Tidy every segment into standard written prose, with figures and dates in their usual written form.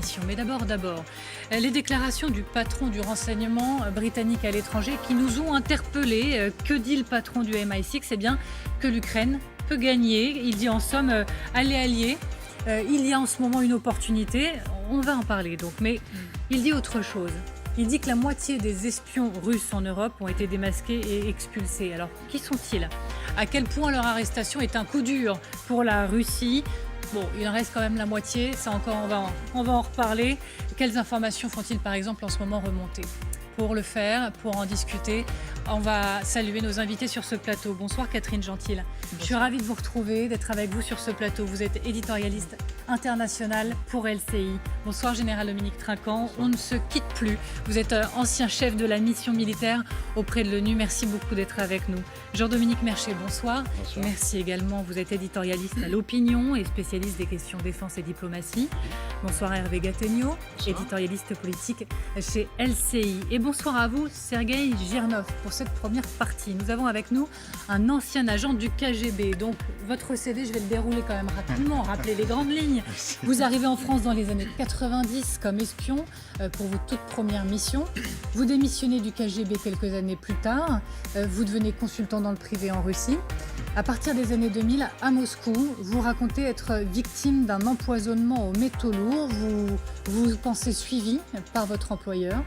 l'émission. Mais d'abord, les déclarations du patron du renseignement britannique à l'étranger qui nous ont interpellés. Que dit le patron du MI6? Eh bien, que l'Ukraine peut gagner. Il dit en somme, allez alliés. Il y a en ce moment une opportunité. On va en parler donc. Mais il dit autre chose. Il dit que la moitié des espions russes en Europe ont été démasqués et expulsés. Alors, qui sont-ils? À quel point leur arrestation est un coup dur pour la Russie? Bon, il en reste quand même la moitié, ça encore, on va en reparler. Quelles informations font-ils par exemple en ce moment remonter? Pour le faire, pour en discuter, on va saluer nos invités sur ce plateau. Bonsoir Catherine Gentil. Bonsoir. Je suis ravie de vous retrouver, d'être avec vous sur ce plateau. Vous êtes éditorialiste international pour LCI. Bonsoir Général Dominique Trinquant. Bonsoir. On ne se quitte plus. Vous êtes ancien chef de la mission militaire auprès de l'ONU. Merci beaucoup d'être avec nous. Jean-Dominique Merchet, bonsoir. Bonsoir. Merci également. Vous êtes éditorialiste à l'Opinion et spécialiste des questions défense et diplomatie. Bonsoir Hervé Gattegno, éditorialiste politique chez LCI. Et bonsoir à vous, Sergueï Girnov, pour cette première partie. Nous avons avec nous un ancien agent du KGB. Donc, votre CV, je vais le dérouler quand même rapidement, rappeler les grandes lignes. Vous arrivez en France dans les années 90 comme espion pour vos toutes premières missions. Vous démissionnez du KGB quelques années plus tard. Vous devenez consultant dans le privé en Russie. À partir des années 2000, à Moscou, vous racontez être victime d'un empoisonnement aux métaux lourds. Vous pensez suivi par votre employeur.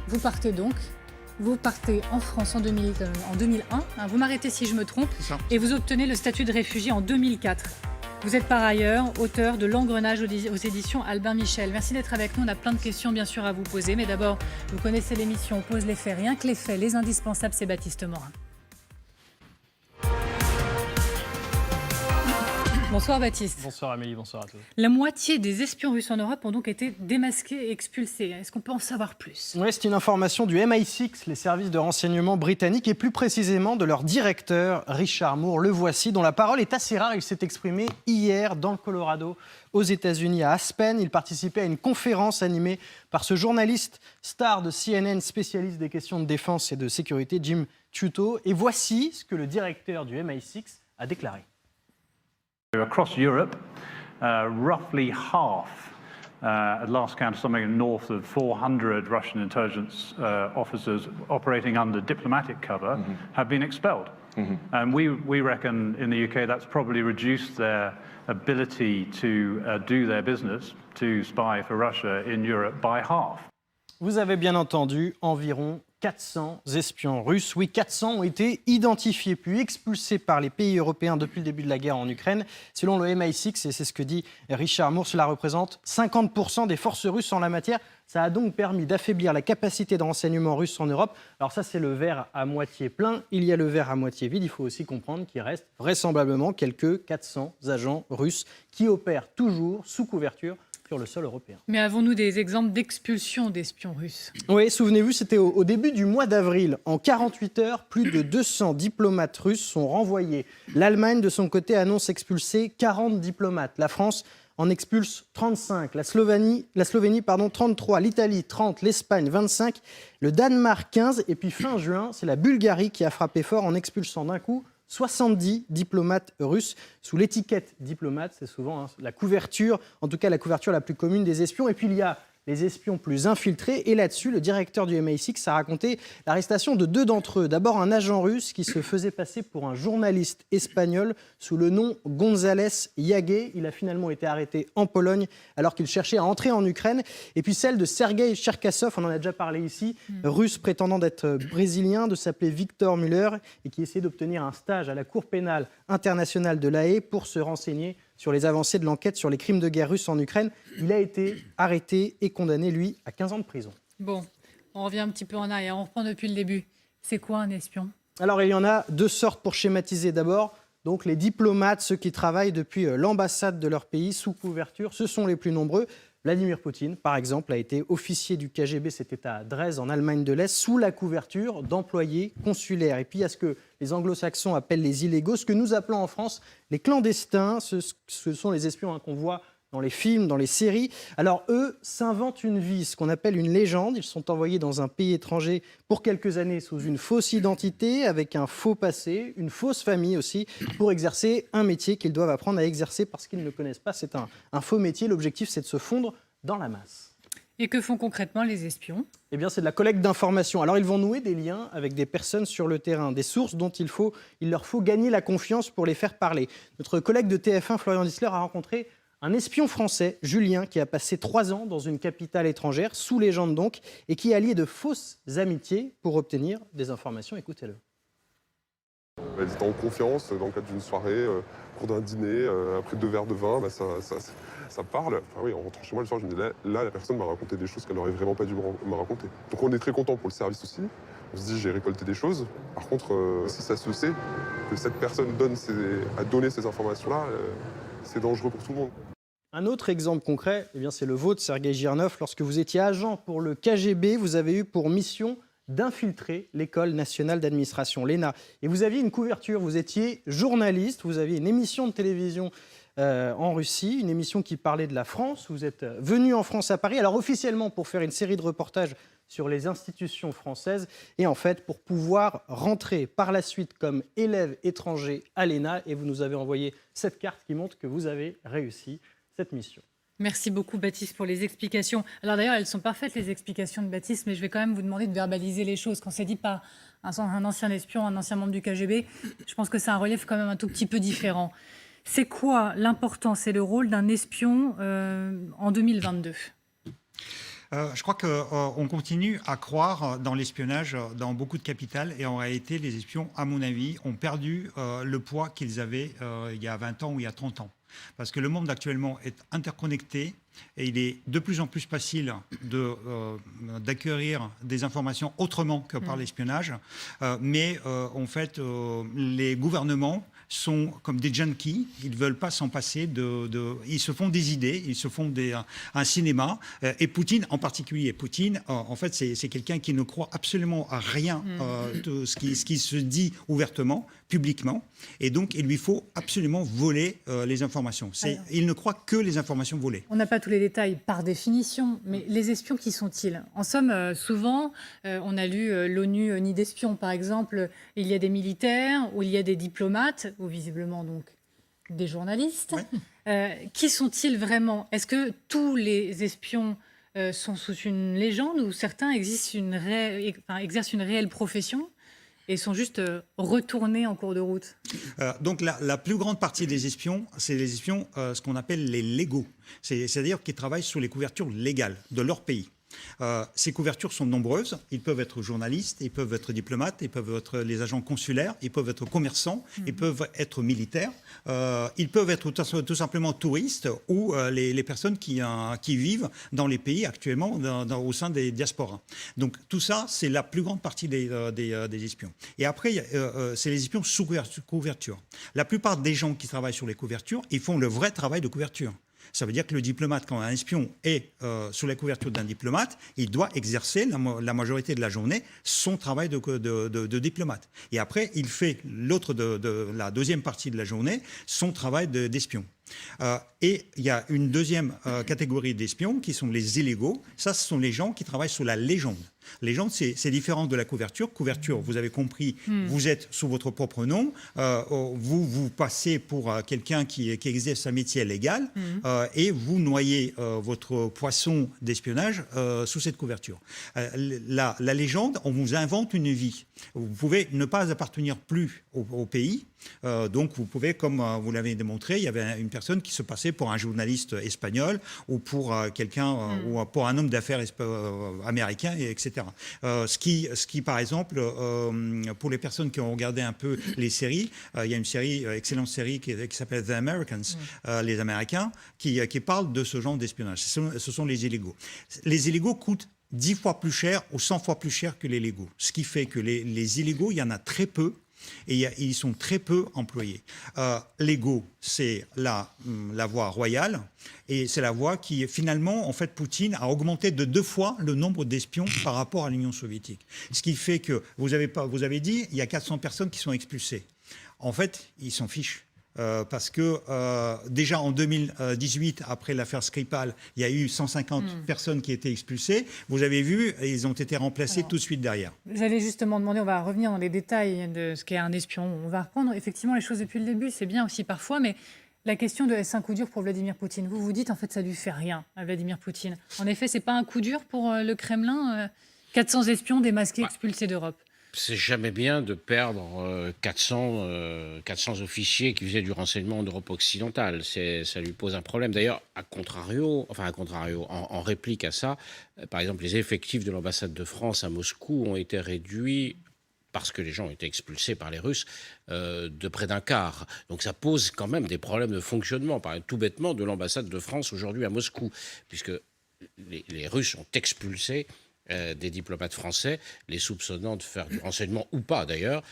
Vous partez donc. Vous partez en France en 2001, vous m'arrêtez si je me trompe, et vous obtenez le statut de réfugié en 2004. Vous êtes par ailleurs auteur de L'Engrenage aux éditions Albin Michel. Merci d'être avec nous, on a plein de questions bien sûr à vous poser, mais d'abord, vous connaissez l'émission, on pose les faits, rien que les faits, les indispensables, c'est Baptiste Morin. Bonsoir Baptiste. Bonsoir Amélie, bonsoir à tous. La moitié des espions russes en Europe ont donc été démasqués et expulsés. Est-ce qu'on peut en savoir plus? Oui, c'est une information du MI6, les services de renseignement britanniques, et plus précisément de leur directeur, Richard Moore. Le voici, dont la parole est assez rare. Il s'est exprimé hier dans le Colorado, aux États-Unis, à Aspen. Il participait à une conférence animée par ce journaliste star de CNN, spécialiste des questions de défense et de sécurité, Jim Ciutto. Et voici ce que le directeur du MI6 a déclaré. Across Europe, roughly half, at last count, something north of 400 Russian intelligence officers operating under diplomatic cover have been expelled. And we reckon in the UK that's probably reduced their ability to do their business, to spy for Russia in Europe by half. Vous avez bien entendu, environ 400 espions russes. Oui, 400 ont été identifiés puis expulsés par les pays européens depuis le début de la guerre en Ukraine. Selon le MI6, et c'est ce que dit Richard Moore, cela représente 50% des forces russes en la matière. Ça a donc permis d'affaiblir la capacité de renseignement russe en Europe. Alors ça, c'est le verre à moitié plein. Il y a le verre à moitié vide. Il faut aussi comprendre qu'il reste vraisemblablement quelques 400 agents russes qui opèrent toujours sous couverture sur le sol européen. Mais avons-nous des exemples d'expulsion d'espions russes? Oui, souvenez-vous, c'était au début du mois d'avril. En 48 heures, plus de 200 diplomates russes sont renvoyés. L'Allemagne, de son côté, annonce expulser 40 diplomates. La France en expulse 35. La Slovénie, 33. L'Italie, 30. L'Espagne, 25. Le Danemark, 15. Et puis fin juin, c'est la Bulgarie qui a frappé fort en expulsant d'un coup 70 diplomates russes sous l'étiquette diplomate. C'est souvent la couverture, en tout cas la couverture la plus commune des espions. Et puis il y a les espions plus infiltrés. Et là-dessus, le directeur du MI6 a raconté l'arrestation de 2 d'entre eux. D'abord, un agent russe qui se faisait passer pour un journaliste espagnol sous le nom González Yagué. Il a finalement été arrêté en Pologne alors qu'il cherchait à entrer en Ukraine. Et puis celle de Sergueï Cherkassov, on en a déjà parlé ici, russe prétendant d'être brésilien, de s'appeler Victor Muller et qui essayait d'obtenir un stage à la Cour pénale internationale de La Haye pour se renseigner sur les avancées de l'enquête sur les crimes de guerre russes en Ukraine. Il a été arrêté et condamné, lui, à 15 ans de prison. Bon, on revient un petit peu en arrière, on reprend depuis le début. C'est quoi un espion? Alors, il y en a 2 sortes pour schématiser. D'abord, donc les diplomates, ceux qui travaillent depuis l'ambassade de leur pays sous couverture, ce sont les plus nombreux. Vladimir Poutine, par exemple, a été officier du KGB, c'était à Dresde, en Allemagne de l'Est, sous la couverture d'employés consulaires. Et puis, il y a ce que les anglo-saxons appellent les illégaux, ce que nous appelons en France les clandestins. Ce sont les espions qu'on voit dans les films, dans les séries. Alors eux s'inventent une vie, ce qu'on appelle une légende. Ils sont envoyés dans un pays étranger pour quelques années sous une fausse identité, avec un faux passé, une fausse famille aussi, pour exercer un métier qu'ils doivent apprendre à exercer parce qu'ils ne connaissent pas. C'est un faux métier. L'objectif, c'est de se fondre dans la masse. Et que font concrètement les espions? Eh bien, c'est de la collecte d'informations. Alors, ils vont nouer des liens avec des personnes sur le terrain, des sources dont il leur faut gagner la confiance pour les faire parler. Notre collègue de TF1, Florian Disler, a rencontré un espion français, Julien, qui a passé 3 ans dans une capitale étrangère, sous légende donc, et qui a lié de fausses amitiés pour obtenir des informations. Écoutez-le. Ils étaient en confiance dans le cadre d'une soirée, au cours d'un dîner, après 2 verres de vin, ça parle. Enfin, oui, en rentrant chez moi le soir, je me dis là, la personne m'a raconté des choses qu'elle n'aurait vraiment pas dû me raconter. Donc on est très content pour le service aussi. On se dit j'ai récolté des choses. Par contre, si ça se sait que cette personne a donné ces informations-là, c'est dangereux pour tout le monde. Un autre exemple concret, eh bien, c'est le vôtre, Sergueï Girnov. Lorsque vous étiez agent pour le KGB, vous avez eu pour mission d'infiltrer l'École nationale d'administration, l'ENA. Et vous aviez une couverture, vous étiez journaliste, vous aviez une émission de télévision en Russie, une émission qui parlait de la France. Vous êtes venu en France à Paris, alors officiellement pour faire une série de reportages sur les institutions françaises et en fait pour pouvoir rentrer par la suite comme élève étranger à l'ENA. Et vous nous avez envoyé cette carte qui montre que vous avez réussi cette mission. Merci beaucoup Baptiste pour les explications. Alors d'ailleurs, elles sont parfaites les explications de Baptiste, mais je vais quand même vous demander de verbaliser les choses. Quand c'est dit par un ancien espion, un ancien membre du KGB, je pense que c'est un relief quand même un tout petit peu différent. C'est quoi l'importance et le rôle d'un espion en 2022 ? Je crois qu'on continue à croire dans l'espionnage dans beaucoup de capitales et en réalité, les espions, à mon avis, ont perdu le poids qu'ils avaient il y a 20 ans ou il y a 30 ans. Parce que le monde actuellement est interconnecté et il est de plus en plus facile d'acquérir des informations autrement que par l'espionnage. Mais en fait, les gouvernements sont comme des junkies, ils ne veulent pas s'en passer, ils se font des idées, ils se font un cinéma. Et Poutine en particulier, en fait, c'est quelqu'un qui ne croit absolument à rien de ce qui se dit ouvertement, publiquement. Et donc, il lui faut absolument voler les informations. Il ne croit que les informations volées. On n'a pas tous les détails par définition, mais les espions, qui sont-ils ? En somme, souvent, on a lu l'ONU Nid d'espions, par exemple. Il y a des militaires, ou il y a des diplomates, ou visiblement donc des journalistes. Ouais. Qui sont-ils vraiment ? Est-ce que tous les espions sont sous une légende, ou certains exercent une réelle profession et sont juste retournés en cours de route? Donc la plus grande partie des espions, c'est les espions, ce qu'on appelle les légaux. C'est-à-dire qui travaillent sous les couvertures légales de leur pays. Ces couvertures sont nombreuses. Ils peuvent être journalistes, ils peuvent être diplomates, ils peuvent être les agents consulaires, ils peuvent être commerçants, ils peuvent être militaires, ils peuvent être tout simplement touristes ou les personnes qui vivent dans les pays actuellement au sein des diasporas. Donc tout ça, c'est la plus grande partie des espions. Et après, c'est les espions sous couverture. La plupart des gens qui travaillent sur les couvertures, ils font le vrai travail de couverture. Ça veut dire que le diplomate, quand un espion est sous la couverture d'un diplomate, il doit exercer la majorité de la journée son travail de diplomate. Et après, il fait la deuxième partie de la journée, son travail d'espion. Et il y a une deuxième catégorie d'espions qui sont les illégaux. Ça, ce sont les gens qui travaillent sous la légende. Légende, c'est différent de la couverture. Couverture, vous avez compris, vous êtes sous votre propre nom, vous passez pour quelqu'un qui exerce un métier légal et vous noyez votre poisson d'espionnage sous cette couverture. La légende, on vous invente une vie. Vous pouvez ne pas appartenir plus au pays. Donc vous pouvez, comme vous l'avez démontré, il y avait une personne qui se passait pour un journaliste espagnol ou pour quelqu'un ou pour un homme d'affaires américain, etc. Ce qui, par exemple, pour les personnes qui ont regardé un peu les séries, il y a une excellente série qui s'appelle The Americans, les Américains, qui parle de ce genre d'espionnage. Ce sont les illégaux. Les illégaux coûtent 10 fois plus cher ou 100 fois plus cher que les légaux. Ce qui fait que les illégaux, il y en a très peu. Et ils sont très peu employés. Légaux, c'est la voie royale, et c'est la voie qui, finalement, en fait, Poutine a augmenté de 2 fois le nombre d'espions par rapport à l'Union soviétique. Ce qui fait que, vous avez dit, il y a 400 personnes qui sont expulsées. En fait, ils s'en fichent. Parce que déjà en 2018, après l'affaire Skripal, il y a eu 150 personnes qui étaient expulsées. Vous avez vu, ils ont été remplacés tout de suite derrière. J'allais justement demander, on va revenir dans les détails de ce qu'est un espion. On va reprendre effectivement les choses depuis le début, c'est bien aussi parfois, mais La question de est-ce un coup dur pour Vladimir Poutine? Vous vous dites en fait ça lui fait rien à Vladimir Poutine. En effet, c'est pas un coup dur pour le Kremlin, 400 espions démasqués expulsés d'Europe. C'est jamais bien de perdre 400 officiers qui faisaient du renseignement en Europe occidentale. Ça lui pose un problème. D'ailleurs, en réplique à ça, par exemple, les effectifs de l'ambassade de France à Moscou ont été réduits parce que les gens ont été expulsés par les Russes, de près d'un quart. Donc ça pose quand même des problèmes de fonctionnement, par exemple, tout bêtement, de l'ambassade de France aujourd'hui à Moscou, puisque les Russes ont expulsé des diplomates français, les soupçonnant de faire du renseignement ou pas d'ailleurs,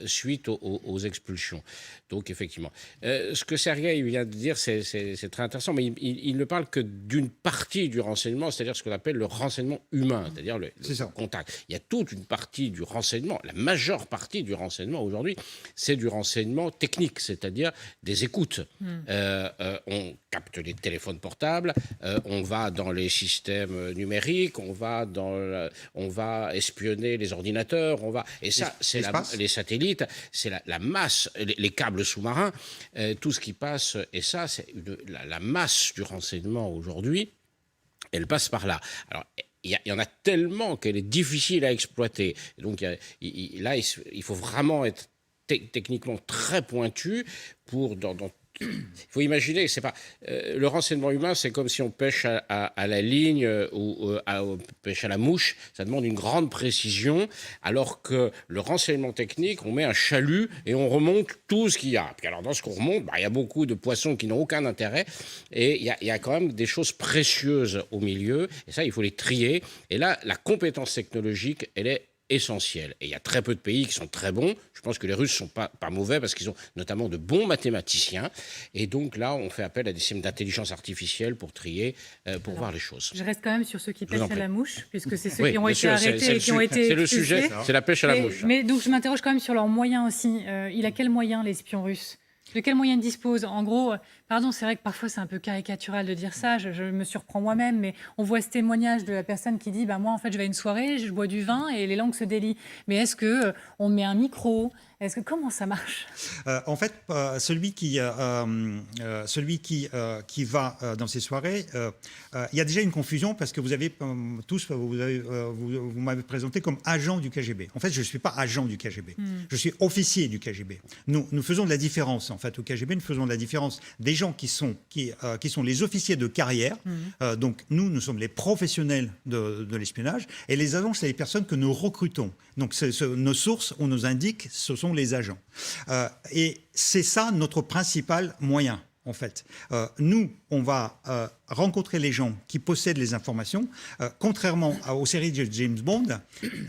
suite aux expulsions. Donc effectivement. Ce que Sergueï vient de dire, c'est très intéressant, mais il ne parle que d'une partie du renseignement, c'est-à-dire ce qu'on appelle le renseignement humain, c'est-à-dire le contact. Il y a toute une partie du renseignement, la majeure partie du renseignement aujourd'hui, c'est du renseignement technique, c'est-à-dire des écoutes. On capte les téléphones portables, on va dans les systèmes numériques, on va espionner les ordinateurs, et ça, c'est les satellites, c'est la masse, les câbles sous-marins, tout ce qui passe, et ça, c'est la masse du renseignement aujourd'hui, elle passe par là. Alors, il y en a tellement qu'elle est difficile à exploiter. Donc là, il faut vraiment être techniquement très pointu pour il faut imaginer, c'est pas le renseignement humain, c'est comme si on pêche à la ligne ou pêche à la mouche. Ça demande une grande précision, alors que le renseignement technique, on met un chalut et on remonte tout ce qu'il y a. Puis alors dans ce qu'on remonte, il y a beaucoup de poissons qui n'ont aucun intérêt et il y a quand même des choses précieuses au milieu. Et ça, il faut les trier. Et là, la compétence technologique, elle est essentiel. Et il y a très peu de pays qui sont très bons. Je pense que les Russes ne sont pas mauvais parce qu'ils ont notamment de bons mathématiciens. Et donc là, on fait appel à des systèmes d'intelligence artificielle pour trier, voir les choses. Je reste quand même sur ceux qui pêchent à la mouche, puisque c'est ceux qui ont été arrêtés et qui ont été C'est le sujet, c'est la pêche à la mouche. Mais donc je m'interroge quand même sur leurs moyens aussi. Il a quels moyens, l'espion russe? De quels moyens il dispose? En gros, pardon, c'est vrai que parfois c'est un peu caricatural de dire ça, je me surprends moi-même, mais on voit ce témoignage de la personne qui dit moi en fait je vais à une soirée, je bois du vin et les langues se délient. Mais est-ce qu'on met un micro? Comment ça marche? En fait, celui qui va dans ces soirées, il y a déjà une confusion parce que vous avez tous, vous m'avez présenté comme agent du KGB. En fait, je ne suis pas agent du KGB. Je suis officier du KGB. Nous faisons de la différence. En fait, au KGB, nous faisons de la différence des gens qui sont les officiers de carrière. Donc, nous sommes les professionnels de l'espionnage. Et les agents, c'est les personnes que nous recrutons. Donc, nos sources, on nous indique, ce sont les agents. Et c'est ça notre principal moyen, en fait. Nous, on va rencontrer les gens qui possèdent les informations. Contrairement aux séries de James Bond,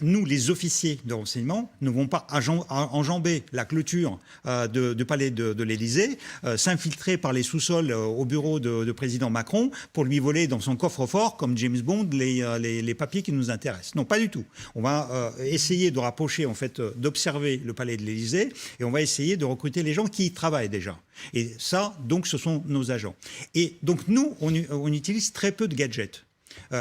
nous, les officiers de renseignement, ne vont pas enjamber la clôture du palais de l'Élysée, s'infiltrer par les sous-sols au bureau de président Macron pour lui voler dans son coffre-fort, comme James Bond, les papiers qui nous intéressent. Non, pas du tout. On va essayer de rapprocher, en fait, d'observer le palais de l'Élysée et on va essayer de recruter les gens qui y travaillent déjà. Et ça, donc, ce sont nos agents. Et donc, nous, on utilise très peu de gadgets.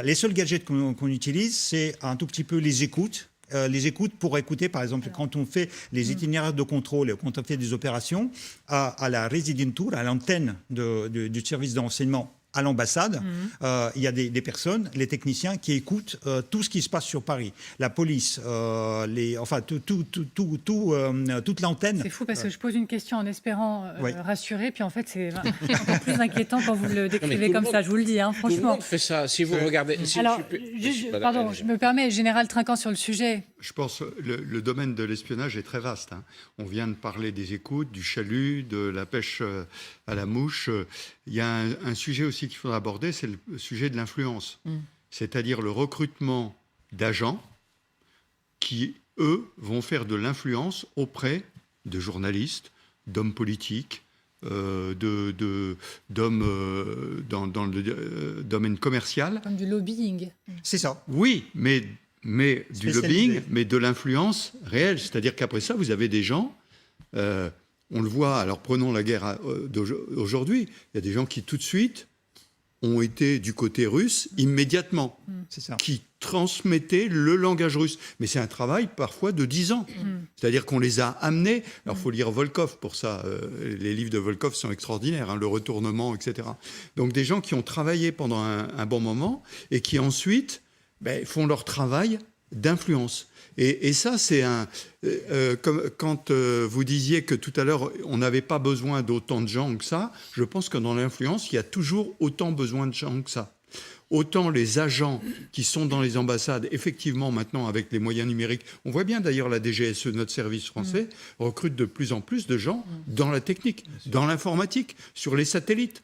Les seuls gadgets qu'on utilise, c'est un tout petit peu les écoutes. Les écoutes pour écouter, par exemple, quand on fait les itinéraires de contrôle, quand on fait des opérations, à la Residentur, à l'antenne du service de renseignement à l'ambassade, il y a des personnes, les techniciens, qui écoutent tout ce qui se passe sur Paris. La police, toute l'antenne. C'est fou parce que je pose une question en espérant rassurer, puis en fait c'est encore plus inquiétant quand vous le décrivez comme ça, je vous le dis, franchement. Tout le monde fait ça, si vous regardez... Alors, je me permets, Général Trinquant sur le sujet. Je pense que le domaine de l'espionnage est très vaste. On vient de parler des écoutes, du chalut, de la pêche à la mouche. Il y a un sujet aussi qu'il faudra aborder, c'est le sujet de l'influence. C'est-à-dire le recrutement d'agents qui, eux, vont faire de l'influence auprès de journalistes, d'hommes politiques, d'hommes dans le domaine commercial. Comme du lobbying. C'est ça. Oui, mais du lobbying, mais de l'influence réelle. C'est-à-dire qu'après ça, vous avez des gens... on le voit, alors prenons la guerre d'aujourd'hui, il y a des gens qui tout de suite ont été du côté russe immédiatement, c'est ça. qui transmettaient le langage russe. Mais c'est un travail parfois de 10 ans. C'est-à-dire qu'on les a amenés. Alors, il faut lire Volkov pour ça. Les livres de Volkov sont extraordinaires, hein, le retournement, etc. Donc, des gens qui ont travaillé pendant un bon moment et qui ensuite font leur travail d'influence. Et ça, c'est comme quand vous disiez que tout à l'heure, on n'avait pas besoin d'autant de gens que ça, je pense que dans l'influence, il y a toujours autant besoin de gens que ça. Autant les agents qui sont dans les ambassades, effectivement, maintenant, avec les moyens numériques, on voit bien d'ailleurs la DGSE, notre service français, recrute de plus en plus de gens dans la technique, dans l'informatique, sur les satellites.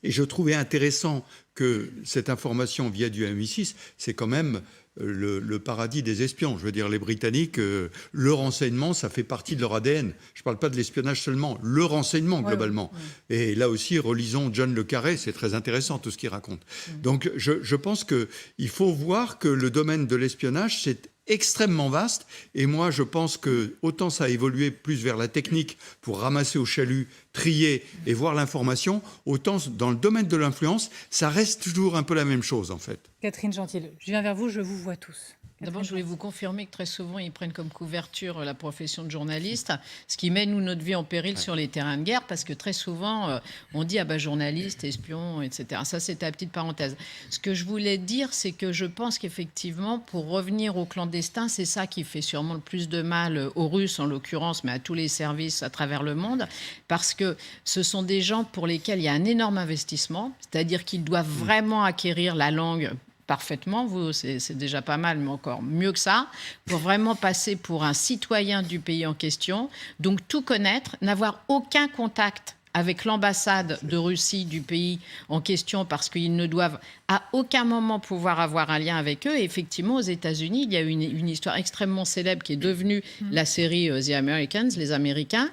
Et je trouvais intéressant que cette information via du MI6, c'est quand même le paradis des espions. Je veux dire, les Britanniques, le renseignement, ça fait partie de leur ADN. Je ne parle pas de l'espionnage seulement, le renseignement globalement. Et là aussi, relisons John le Carré, c'est très intéressant tout ce qu'il raconte. Donc je pense qu'il faut voir que le domaine de l'espionnage, c'est extrêmement vaste. Et moi, je pense que autant ça a évolué plus vers la technique pour ramasser au chalut, trier et voir l'information, autant dans le domaine de l'influence, ça reste toujours un peu la même chose en fait. Catherine Gentil, je viens vers vous, je vous vois tous. D'abord, je voulais vous confirmer que très souvent, ils prennent comme couverture la profession de journaliste, ce qui met, nous, notre vie en péril sur les terrains de guerre, parce que très souvent, on dit, journaliste, espion, etc. Ça, c'était la petite parenthèse. Ce que je voulais dire, c'est que je pense qu'effectivement, pour revenir aux clandestins, c'est ça qui fait sûrement le plus de mal aux Russes, en l'occurrence, mais à tous les services à travers le monde, parce que ce sont des gens pour lesquels il y a un énorme investissement, c'est-à-dire qu'ils doivent vraiment acquérir la langue parfaitement, vous, c'est déjà pas mal, mais encore mieux que ça, pour vraiment passer pour un citoyen du pays en question, donc tout connaître, n'avoir aucun contact avec l'ambassade de Russie du pays en question, parce qu'ils ne doivent à aucun moment pouvoir avoir un lien avec eux. Et effectivement, aux États-Unis, il y a une histoire extrêmement célèbre qui est devenue la série The Americans, les Américains,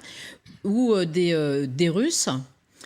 où des Russes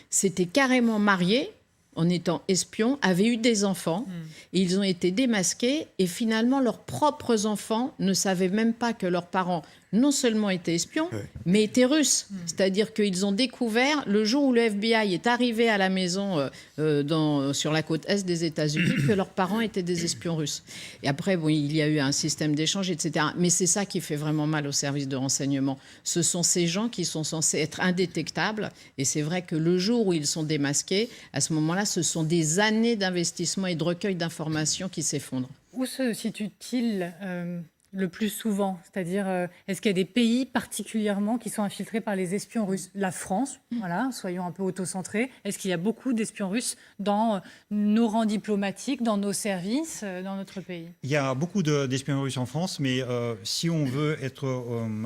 s'étaient carrément mariés en étant espions, avaient eu des enfants, et ils ont été démasqués, et finalement, leurs propres enfants ne savaient même pas que leurs parents non seulement étaient espions, mais étaient russes. C'est-à-dire qu'ils ont découvert, le jour où le FBI est arrivé à la maison sur la côte est des États-Unis, que leurs parents étaient des espions russes. Et après, il y a eu un système d'échange, etc. Mais c'est ça qui fait vraiment mal aux services de renseignement. Ce sont ces gens qui sont censés être indétectables, et c'est vrai que le jour où ils sont démasqués, à ce moment-là, ce sont des années d'investissement et de recueil d'informations qui s'effondrent. Où se situe-t-il le plus souvent? C'est-à-dire, est-ce qu'il y a des pays particulièrement qui sont infiltrés par les espions russes? La France, voilà, soyons un peu autocentrés. Est-ce qu'il y a beaucoup d'espions russes dans nos rangs diplomatiques, dans nos services, dans notre pays? Il y a beaucoup d'espions russes en France, mais si on veut être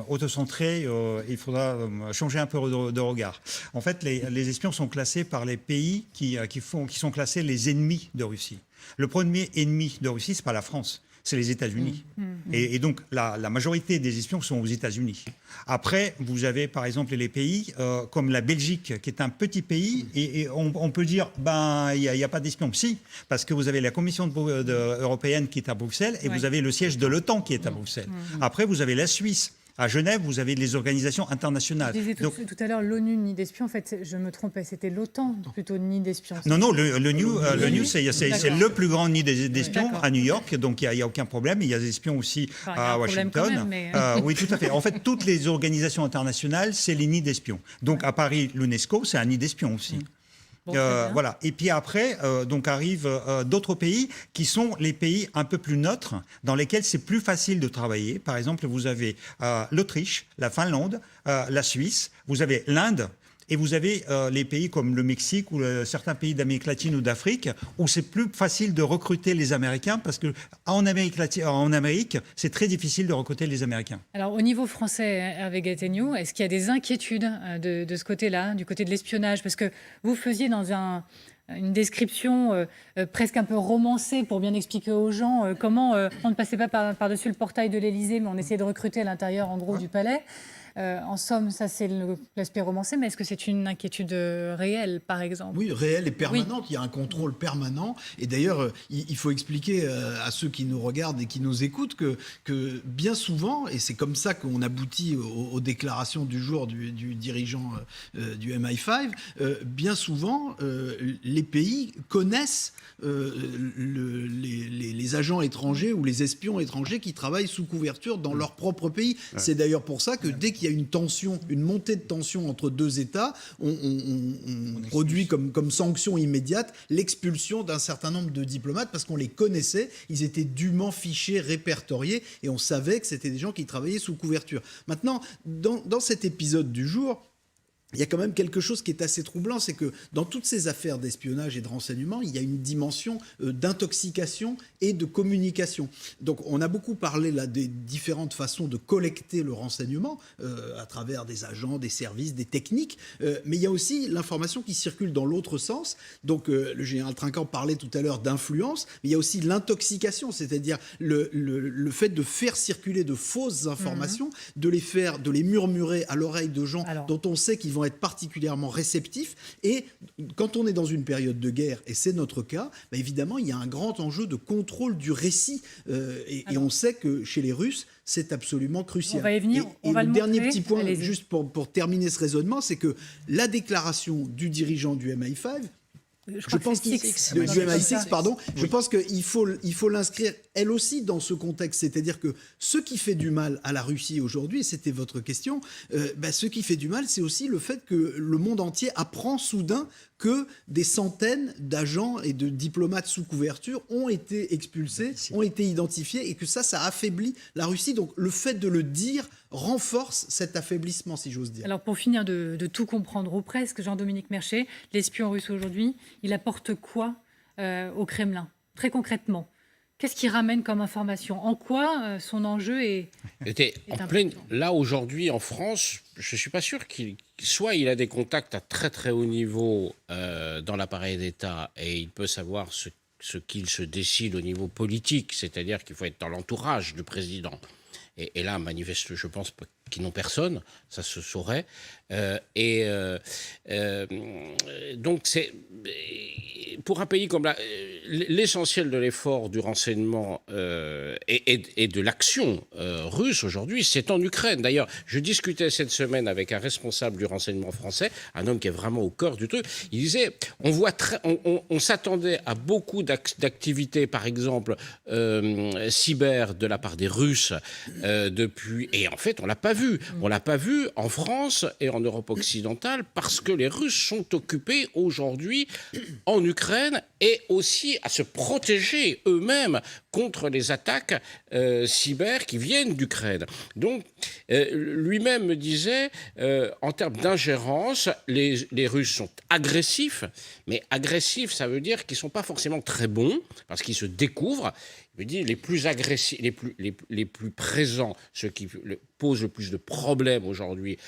autocentré, il faudra changer un peu de regard. En fait, les espions sont classés par les pays qui sont classés les ennemis de Russie. Le premier ennemi de Russie, ce n'est pas la France, c'est les États-Unis. Et donc, la majorité des espions sont aux États-Unis. Après, vous avez, par exemple, les pays comme la Belgique, qui est un petit pays, et on peut dire, il n'y a pas d'espions. Si, parce que vous avez la Commission européenne qui est à Bruxelles, et vous avez le siège de l'OTAN qui est à Bruxelles. Après, vous avez la Suisse. À Genève, vous avez les organisations internationales. Je disais tout à l'heure, l'ONU nid d'espions. En fait, je me trompais, c'était l'OTAN plutôt nid d'espions. Non, l'ONU, c'est le plus grand nid d'espions à New York, donc il n'y a aucun problème. Il y a des espions aussi à Washington. Même, mais... oui, tout à fait. En fait, toutes les organisations internationales, c'est les nids d'espions. Donc à Paris, l'UNESCO, c'est un nid d'espions aussi. Bon, voilà. Et puis après, donc arrivent d'autres pays qui sont les pays un peu plus neutres, dans lesquels c'est plus facile de travailler. Par exemple, vous avez l'Autriche, la Finlande, la Suisse, vous avez l'Inde. Et vous avez les pays comme le Mexique ou certains pays d'Amérique latine ou d'Afrique où c'est plus facile de recruter les Américains parce qu'en Amérique, c'est très difficile de recruter les Américains. Alors au niveau français, Hervé Gattegno, est-ce qu'il y a des inquiétudes de ce côté-là, du côté de l'espionnage? Parce que vous faisiez dans une description presque un peu romancée pour bien expliquer aux gens comment on ne passait pas par-dessus le portail de l'Élysée, mais on essayait de recruter à l'intérieur en gros du palais. En somme, ça c'est l'aspect romancé, mais est-ce que c'est une inquiétude réelle, par exemple? Oui, réelle et permanente. Oui. Il y a un contrôle permanent. Et d'ailleurs, il faut expliquer à ceux qui nous regardent et qui nous écoutent que bien souvent, et c'est comme ça qu'on aboutit aux déclarations du jour du dirigeant du MI5, bien souvent, les pays connaissent les les agents étrangers ou les espions étrangers qui travaillent sous couverture dans leur propre pays. C'est d'ailleurs pour ça que dès qu'il y a une tension, une montée de tension entre deux États, on produit comme sanction immédiate l'expulsion d'un certain nombre de diplomates parce qu'on les connaissait, ils étaient dûment fichés, répertoriés et on savait que c'était des gens qui travaillaient sous couverture. Maintenant, dans cet épisode du jour, il y a quand même quelque chose qui est assez troublant, c'est que dans toutes ces affaires d'espionnage et de renseignement, il y a une dimension d'intoxication et de communication. Donc on a beaucoup parlé là des différentes façons de collecter le renseignement à travers des agents, des services, des techniques, mais il y a aussi l'information qui circule dans l'autre sens. Donc le général Trinquant parlait tout à l'heure d'influence, mais il y a aussi l'intoxication, c'est-à-dire le fait de faire circuler de fausses informations, de les murmurer à l'oreille de gens dont on sait qu'ils vont être particulièrement réceptifs. Et quand on est dans une période de guerre, et c'est notre cas, bah évidemment, il y a un grand enjeu de contrôle du récit. Et on sait que chez les Russes, c'est absolument crucial. On va y venir, et le dernier petit point, juste pour terminer ce raisonnement, c'est que la déclaration du dirigeant du MI5, je pense du MI6, pardon. Je pense qu'il faut l'inscrire elle aussi dans ce contexte, c'est-à-dire que ce qui fait du mal à la Russie aujourd'hui, et c'était votre question, ce qui fait du mal, c'est aussi le fait que le monde entier apprend soudain que des centaines d'agents et de diplomates sous couverture ont été expulsés, ont été identifiés, et que ça affaiblit la Russie. Donc le fait de le dire renforce cet affaiblissement, si j'ose dire. Alors pour finir de tout comprendre, ou presque, Jean-Dominique Merchet, l'espion russe aujourd'hui, il apporte quoi au Kremlin, très concrètement? Qu'est-ce qu'il ramène comme information? En quoi son enjeu est important? Là, aujourd'hui, en France, je ne suis pas sûr soit il a des contacts à très très haut niveau dans l'appareil d'État et il peut savoir ce qu'il se décide au niveau politique, c'est-à-dire qu'il faut être dans l'entourage du président. Et là, manifeste, je pense qu'ils n'ont personne, ça se saurait. Donc, c'est pour un pays comme l'essentiel de l'effort du renseignement et de l'action russe aujourd'hui, c'est en Ukraine. D'ailleurs, je discutais cette semaine avec un responsable du renseignement français, un homme qui est vraiment au cœur du truc. Il disait, on s'attendait à beaucoup d'activités, par exemple cyber de la part des Russes depuis, et en fait, on l'a pas vu. On l'a pas vu en France et en Europe occidentale parce que les Russes sont occupés aujourd'hui en Ukraine et aussi à se protéger eux-mêmes contre les attaques cyber qui viennent d'Ukraine. Donc, lui-même me disait, en termes d'ingérence, les Russes sont agressifs, mais agressifs, ça veut dire qu'ils ne sont pas forcément très bons, parce qu'ils se découvrent. Il me dit, les plus agressifs, les plus présents, ceux qui posent le plus de problèmes aujourd'hui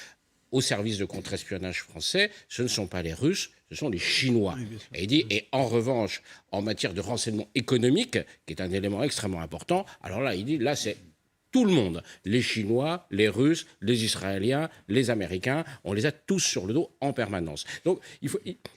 au service de contre-espionnage français, ce ne sont pas les Russes, ce sont les Chinois. Et il dit, et en revanche, en matière de renseignement économique, qui est un élément extrêmement important, alors là, il dit, là, c'est tout le monde. Les Chinois, les Russes, les Israéliens, les Américains, on les a tous sur le dos en permanence. Donc,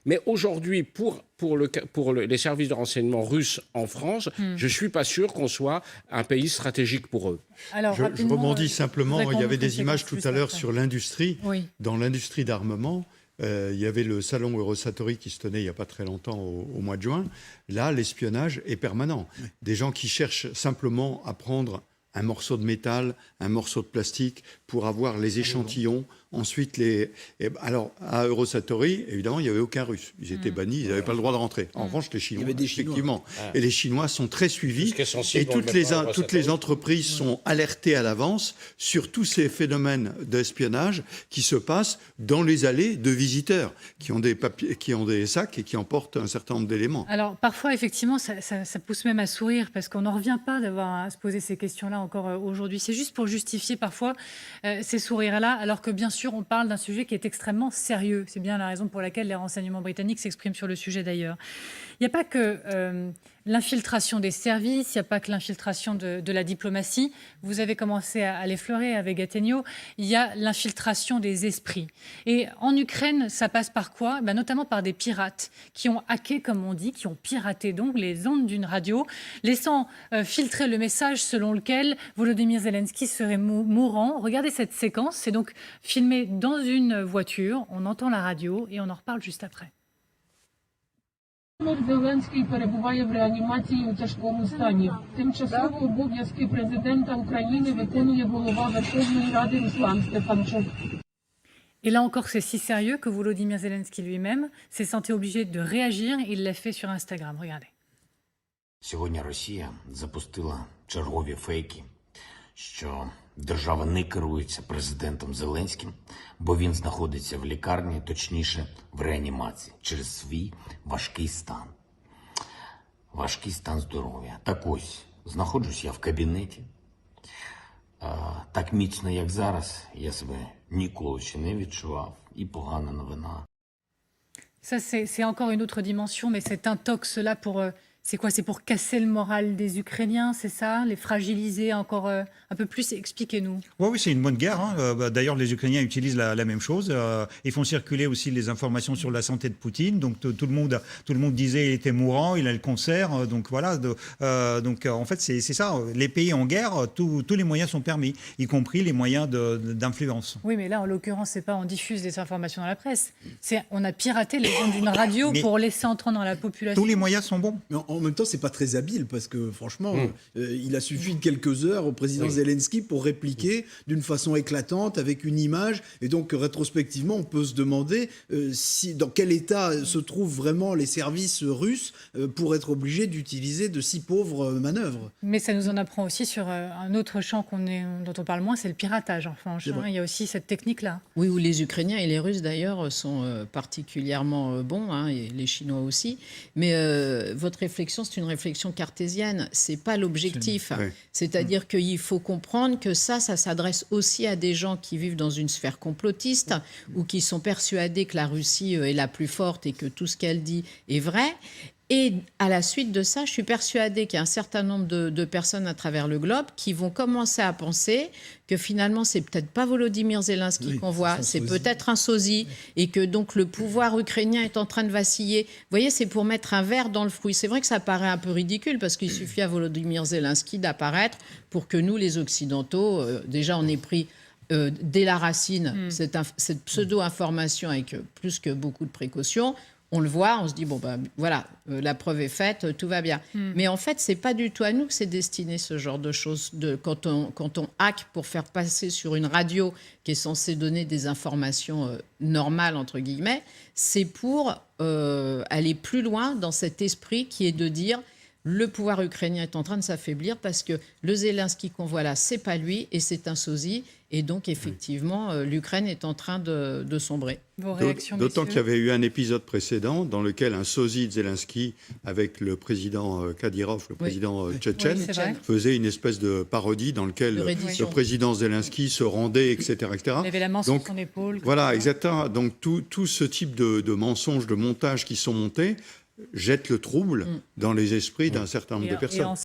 mais aujourd'hui, pour les services de renseignement russes en France, je ne suis pas sûr qu'on soit un pays stratégique pour eux. Alors, je rebondis simplement, il y avait des images tout à l'heure sur l'industrie. Oui. Dans l'industrie d'armement, il y avait le salon Eurosatory qui se tenait il n'y a pas très longtemps au mois de juin. Là, l'espionnage est permanent. Oui. Des gens qui cherchent simplement à prendre un morceau de métal, un morceau de plastique pour avoir les échantillons. Ensuite, alors, à Eurosatory, évidemment, il n'y avait aucun Russe. Ils étaient bannis, ils n'avaient pas le droit de rentrer. En revanche, les Chinois, effectivement. Et les Chinois sont très suivis. Et toutes les entreprises sont alertées à l'avance sur tous ces phénomènes d'espionnage qui se passent dans les allées de visiteurs qui ont des papiers, qui ont des sacs et qui emportent un certain nombre d'éléments. Alors, parfois, effectivement, ça pousse même à sourire parce qu'on n'en revient pas d'avoir à se poser ces questions-là encore aujourd'hui. C'est juste pour justifier parfois ces sourires-là, alors que bien sûr, on parle d'un sujet qui est extrêmement sérieux. C'est bien la raison pour laquelle les renseignements britanniques s'expriment sur le sujet d'ailleurs. Il n'y a pas que l'infiltration des services, il n'y a pas que l'infiltration de la diplomatie. Vous avez commencé à l'effleurer avec Gattegno. Il y a l'infiltration des esprits. Et en Ukraine, ça passe par quoi? Notamment par des pirates qui ont hacké, comme on dit, qui ont piraté donc les ondes d'une radio, laissant filtrer le message selon lequel Volodymyr Zelensky serait mourant. Regardez cette séquence, c'est donc filmé dans une voiture, on entend la radio et on en reparle juste après. Зеленський перебуває в реанімації у тяжкому стані. Тимчасово обов'язки президента України виконує голова Верховної Ради Руслан Стефанчук. Et là encore, c'est si sérieux que Volodymyr Zelensky lui-même s'est senti obligé de réagir. Il l'a fait sur Instagram. Regardez. Сьогодні Росія запустила чергові фейки, що держава не керується президентом Зеленським, бо він знаходиться в лікарні, точніше в реанімації, через свій важкий стан. Важкий стан здоров'я. Так ось, знаходжусь я в кабінеті. Так міцно, як зараз, я себе ніколи ще не відчував. І погана новина. Ça, c'est encore une autre dimension, mais cet intox-là, c'est quoi? C'est pour casser le moral des Ukrainiens, c'est ça? Les fragiliser encore un peu plus? Expliquez-nous. Oui, c'est une bonne guerre. D'ailleurs, les Ukrainiens utilisent la même chose. Ils font circuler aussi les informations sur la santé de Poutine. Donc tout le monde disait qu'il était mourant, il a le cancer. Donc voilà. Donc en fait, c'est ça. Les pays en guerre, tous les moyens sont permis, y compris les moyens d'influence. Oui, mais là, en l'occurrence, c'est pas on diffuse des informations dans la presse. C'est on a piraté les ondes d'une radio pour laisser entrer dans la population. Tous les moyens sont bons. Mais en même temps, c'est pas très habile parce que franchement, il a suffi de quelques heures au président Zelensky pour répliquer d'une façon éclatante avec une image. Et donc, rétrospectivement, on peut se demander dans quel état se trouvent vraiment les services russes pour être obligés d'utiliser de si pauvres manœuvres. Mais ça nous en apprend aussi sur un autre champ dont on parle moins, c'est le piratage. Enfin, il y a aussi cette technique-là. Oui, où les Ukrainiens et les Russes d'ailleurs sont particulièrement bons, et les Chinois aussi. Mais votre réflexion, c'est une réflexion cartésienne. C'est pas l'objectif. C'est-à-dire qu'il faut comprendre que ça s'adresse aussi à des gens qui vivent dans une sphère complotiste ou qui sont persuadés que la Russie est la plus forte et que tout ce qu'elle dit est vrai. Et à la suite de ça, je suis persuadée qu'il y a un certain nombre de personnes à travers le globe qui vont commencer à penser que finalement, c'est peut-être pas Volodymyr Zelensky qu'on voit, c'est peut-être un sosie, et que donc le pouvoir ukrainien est en train de vaciller. Vous voyez, c'est pour mettre un verre dans le fruit. C'est vrai que ça paraît un peu ridicule parce qu'il suffit à Volodymyr Zelensky d'apparaître pour que nous, les Occidentaux, déjà on est pris dès la racine cette pseudo-information avec plus que beaucoup de précautions. On le voit, on se dit, bon, ben voilà, la preuve est faite, tout va bien. Mais en fait, c'est pas du tout à nous que c'est destiné ce genre de choses. Quand on hack pour faire passer sur une radio qui est censée donner des informations normales, entre guillemets, c'est pour aller plus loin dans cet esprit qui est de dire le pouvoir ukrainien est en train de s'affaiblir parce que le Zelensky qu'on voit là, c'est pas lui et c'est un sosie. Et donc, effectivement, l'Ukraine est en train de sombrer. Vos réactions, d'autant qu'il y avait eu un épisode précédent dans lequel un sosie de Zelensky avec le président Kadyrov, le président tchétchène, faisait une espèce de parodie dans lequel le président Zelensky se rendait, etc. etc. Il avait la main sur son épaule. Voilà, exactement. Donc, tout ce type de mensonges, de montages qui sont montés jette le trouble dans les esprits d'un certain nombre de personnes.